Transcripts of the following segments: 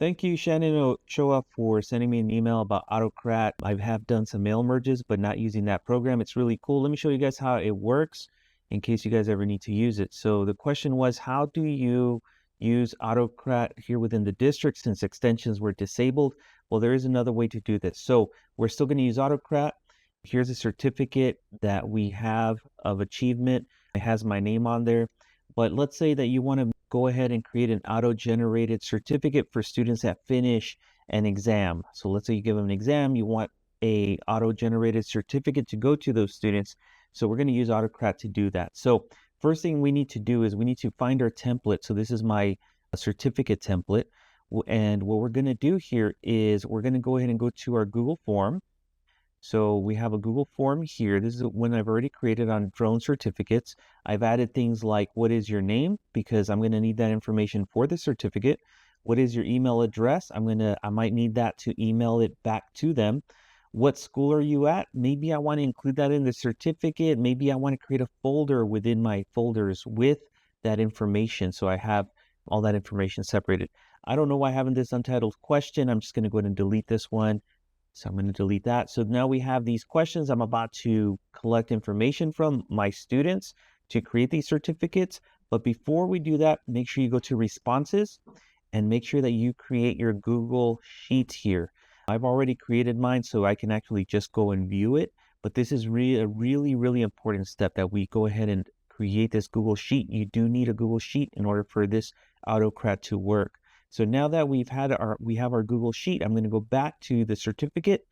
Thank you, Shannon Ochoa, for sending me an email about Autocrat. I have done some mail merges, but not using that program. It's really cool. Let me show you guys how it works in case you guys ever need to use it. So the question was, how do you use Autocrat here within the district since extensions were disabled? Well, there is another way to do this. So we're still going to use Autocrat. Here's a certificate that we have of achievement. It has my name on there. But let's say that you want to go ahead and create an auto-generated certificate for students that finish an exam. So let's say you give them an exam, you want a auto-generated certificate to go to those students. So we're going to use Autocrat to do that. So first thing we need to do is we need to find our template. So this is my certificate template. And what we're going to do here is we're going to go ahead and go to our Google form. So we have a Google form here. This is one I've already created on drone certificates. I've added things like what is your name, because I'm going to need that information for the certificate. What is your email address? I might need that to email it back to them. What school are you at? Maybe I want to include that in the certificate. Maybe I want to create a folder within my folders with that information. So I have all that information separated. I don't know why I haven't this untitled question. I'm just going to go ahead and delete this one. So I'm going to delete that. So now we have these questions. I'm about to collect information from my students to create these certificates. But before we do that, make sure you go to responses and make sure that you create your Google Sheet here. I've already created mine, so I can actually just go and view it. But this is a really important step, that we go ahead and create this Google Sheet. You do need a Google Sheet in order for this Autocrat to work. So now that we have our Google Sheet, I'm going to go back to the certificate.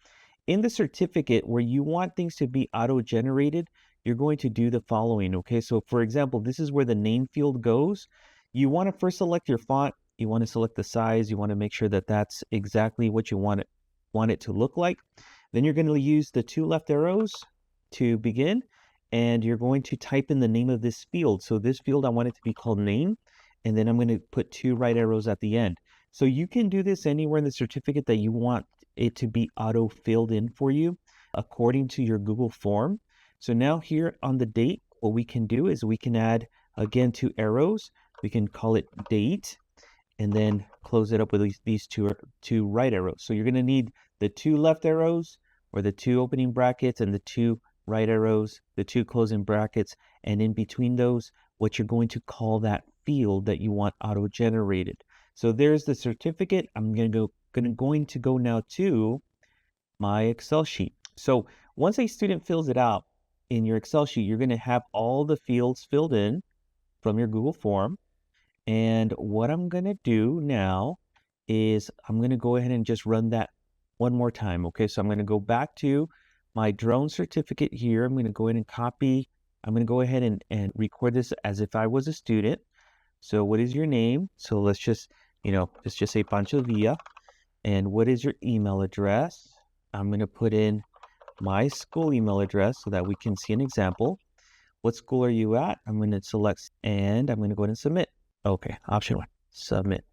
In the certificate, where you want things to be auto-generated, you're going to do the following, okay? So for example, this is where the name field goes. You want to first select your font. You want to select the size. You want to make sure that that's exactly what you want it to look like. Then you're going to use the two left arrows to begin, and you're going to type in the name of this field. So this field, I want it to be called name. And then I'm going to put two right arrows at the end. So you can do this anywhere in the certificate that you want it to be auto filled in for you according to your Google form. So now here on the date, what we can do is we can add, again, two arrows. We can call it date and then close it up with these two right arrows. So you're going to need the two left arrows, or the two opening brackets, and the two right arrows, the two closing brackets, and in between those, what you're going to call that field that you want auto-generated. So there's the certificate. I'm going to go now to my Excel sheet. So once a student fills it out in your Excel sheet, you're going to have all the fields filled in from your Google form. And what I'm going to do now is I'm going to go ahead and just run that one more time. Okay, so I'm going to go back to my drone certificate here. I'm going to go ahead and copy. I'm going to go ahead and record this as if I was a student. So what is your name? So let's just say Pancho Villa. And what is your email address? I'm going to put in my school email address so that we can see an example. What school are you at? I'm going to select, and I'm going to go ahead and submit. Okay, option one, submit.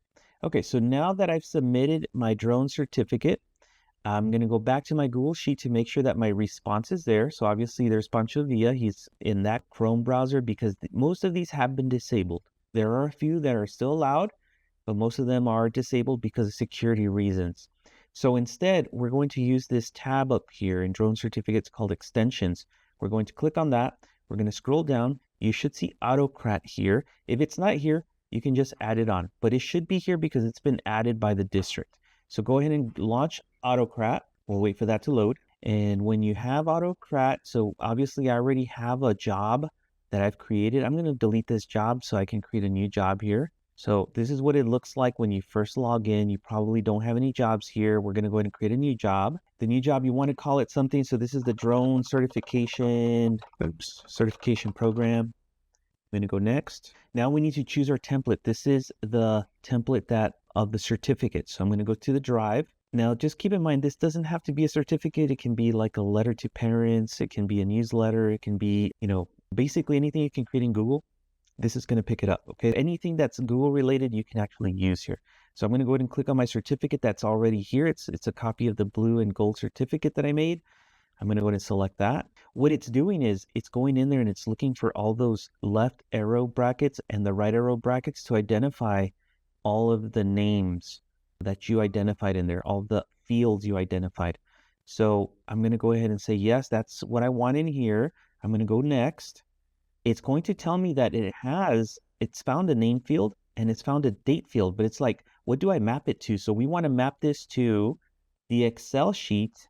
Okay, so now that I've submitted my drone certificate, I'm going to go back to my Google Sheet to make sure that my response is there. So obviously there's Pancho Villa. He's in that Chrome browser because most of these have been disabled. There are a few that are still allowed, but most of them are disabled because of security reasons. So instead, we're going to use this tab up here in drone certificates called extensions. We're going to click on that. We're going to scroll down. You should see Autocrat here. If it's not here, you can just add it on, but it should be here because it's been added by the district. So go ahead and launch Autocrat. We'll wait for that to load. And when you have Autocrat, so obviously I already have a job that I've created. I'm going to delete this job so I can create a new job here. So this is what it looks like when you first log in. You probably don't have any jobs here. We're going to go ahead and create a new job. The new job, you want to call it something. So this is the drone certification program. I'm going to go next. Now we need to choose our template. This is the template of the certificate. So I'm going to go to the drive. Now just keep in mind, this doesn't have to be a certificate. It can be like a letter to parents. It can be a newsletter. It can be, basically anything you can create in Google. This is going to pick it up. Okay. Anything that's Google related, you can actually use here. So I'm going to go ahead and click on my certificate that's already here. It's a copy of the blue and gold certificate that I made. I'm going to go ahead and select that. What it's doing is it's going in there and it's looking for all those left arrow brackets and the right arrow brackets to identify all of the names that you identified in there, all the fields you identified. So I'm going to go ahead and say, yes, that's what I want in here. I'm going to go next. It's going to tell me that it's found a name field and it's found a date field, but it's like, what do I map it to? So we want to map this to the Excel sheet.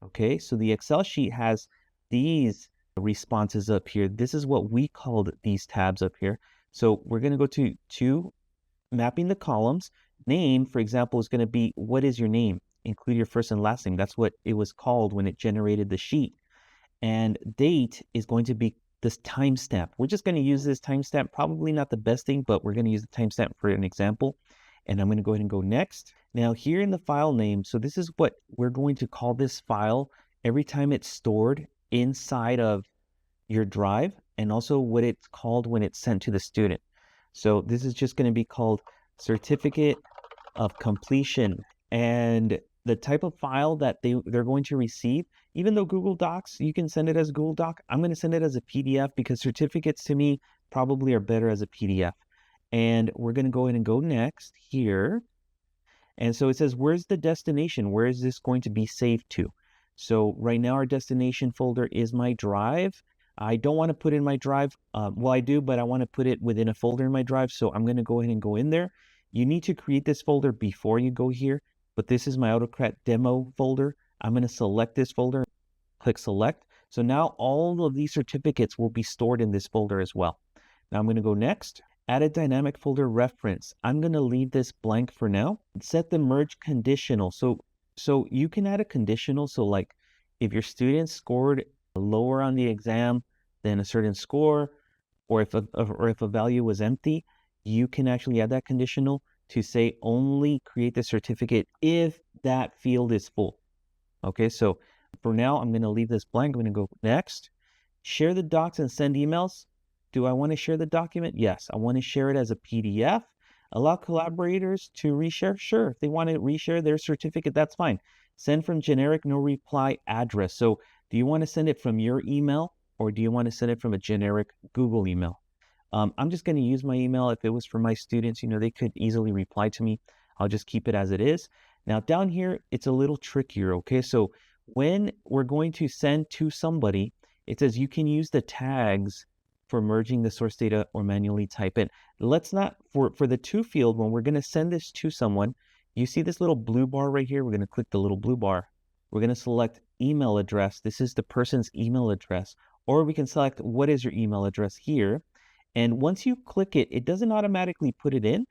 Okay, so the Excel sheet has these responses up here. This is what we called these tabs up here. So we're going to go to mapping the columns. Name, for example, is going to be, what is your name? Include your first and last name. That's what it was called when it generated the sheet. And date is going to be this timestamp. We're just going to use this timestamp. Probably not the best thing, but we're going to use the timestamp for an example. And I'm going to go ahead and go next. Now here in the file name, so this is what we're going to call this file every time it's stored inside of your drive, and also what it's called when it's sent to the student. So this is just going to be called certificate of completion. And the type of file that they're going to receive, even though Google Docs, you can send it as Google Doc, I'm going to send it as a PDF because certificates to me probably are better as a PDF. And we're going to go ahead and go next here. And so it says, where's the destination? Where is this going to be saved to? So right now our destination folder is my drive. I don't want to put in my drive. Well, I do, but I want to put it within a folder in my drive. So I'm going to go ahead and go in there. You need to create this folder before you go here, but this is my Autocrat demo folder. I'm going to select this folder, click select. So now all of these certificates will be stored in this folder as well. Now I'm going to go next. Add a dynamic folder reference. I'm going to leave this blank for now. Set the merge conditional. So you can add a conditional. So like if your student scored lower on the exam than a certain score, or if a value was empty, you can actually add that conditional to say only create the certificate if that field is full. Okay, so for now, I'm going to leave this blank. I'm going to go next. Share the docs and send emails. Do I want to share the document? Yes, I want to share it as a PDF. Allow collaborators to reshare? Sure. If they want to reshare their certificate, that's fine. Send from generic no reply address. So do you want to send it from your email or do you want to send it from a generic Google email? I'm just going to use my email. If it was for my students, they could easily reply to me. I'll just keep it as it is. Now down here, it's a little trickier, okay? So when we're going to send to somebody, it says you can use the tags for merging the source data or manually type in. Let's not, for the to field, when we're going to send this to someone, you see this little blue bar right here? We're going to click the little blue bar. We're going to select email address. This is the person's email address. Or we can select what is your email address here. And once you click it, it doesn't automatically put it in.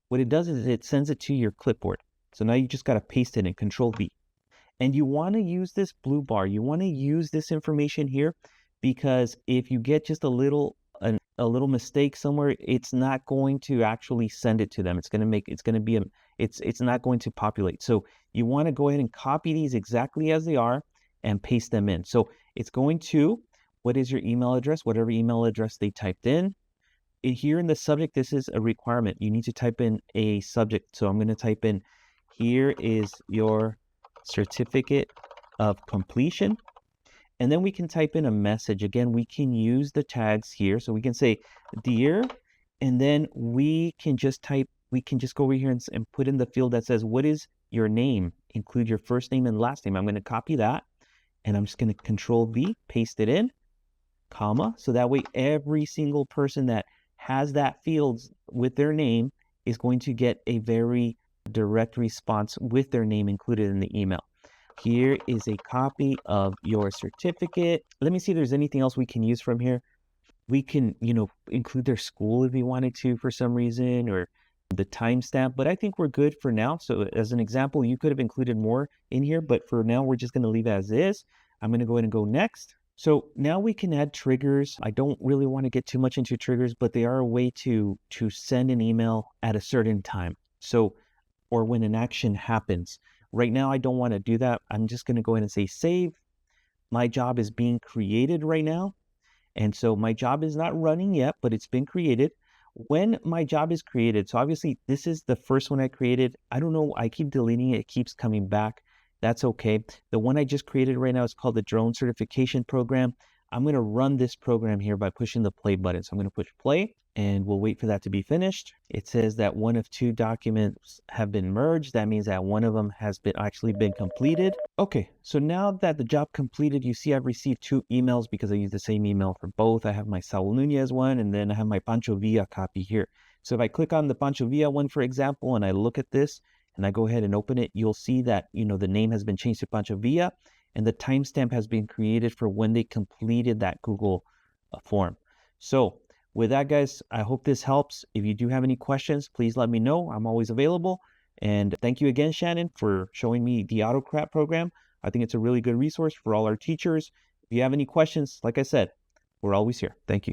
What it does is it sends it to your clipboard. So now you just got to paste it in, Control V. And you want to use this blue bar. You want to use this information here because if you get just a little mistake somewhere, it's not going to actually send it to them. It's not going to populate. So you want to go ahead and copy these exactly as they are and paste them in. So it's going to, what is your email address? Whatever email address they typed in. Here in the subject, this is a requirement. You need to type in a subject. So I'm going to type in, here is your certificate of completion. And then we can type in a message. Again, we can use the tags here. So we can say, dear, and then we can just go over here and put in the field that says, what is your name? Include your first name and last name. I'm going to copy that. And I'm just going to Control V, paste it in, comma. So that way, every single person that has that field with their name is going to get a very direct response with their name included in the email. Here is a copy of your certificate. Let me see if there's anything else we can use from here. We can, include their school if we wanted to for some reason, or the timestamp, but I think we're good for now. So as an example, you could have included more in here, but for now, we're just going to leave it as is. I'm going to go ahead and go next. So now we can add triggers. I don't really want to get too much into triggers, but they are a way to send an email at a certain time. So, or when an action happens. Right now, I don't want to do that. I'm just going to go ahead and say save. My job is being created right now. And so my job is not running yet, but it's been created. When my job is created, so obviously this is the first one I created. I don't know, I keep deleting it. It keeps coming back. That's okay. The one I just created right now is called the Drone Certification Program. I'm going to run this program here by pushing the play button. So I'm going to push play. and we'll wait for that to be finished. It says that one of two documents have been merged. That means that one of them has actually been completed. Okay, so now that the job completed, you see I've received 2 emails because I use the same email for both. I have my Saul Nunez one, and then I have my Pancho Villa copy here. So if I click on the Pancho Villa one, for example, and I look at this and I go ahead and open it, you'll see that, the name has been changed to Pancho Villa and the timestamp has been created for when they completed that Google form. So with that, guys, I hope this helps. If you do have any questions, please let me know. I'm always available. And thank you again, Shannon, for showing me the Autocrat program. I think it's a really good resource for all our teachers. If you have any questions, like I said, we're always here. Thank you.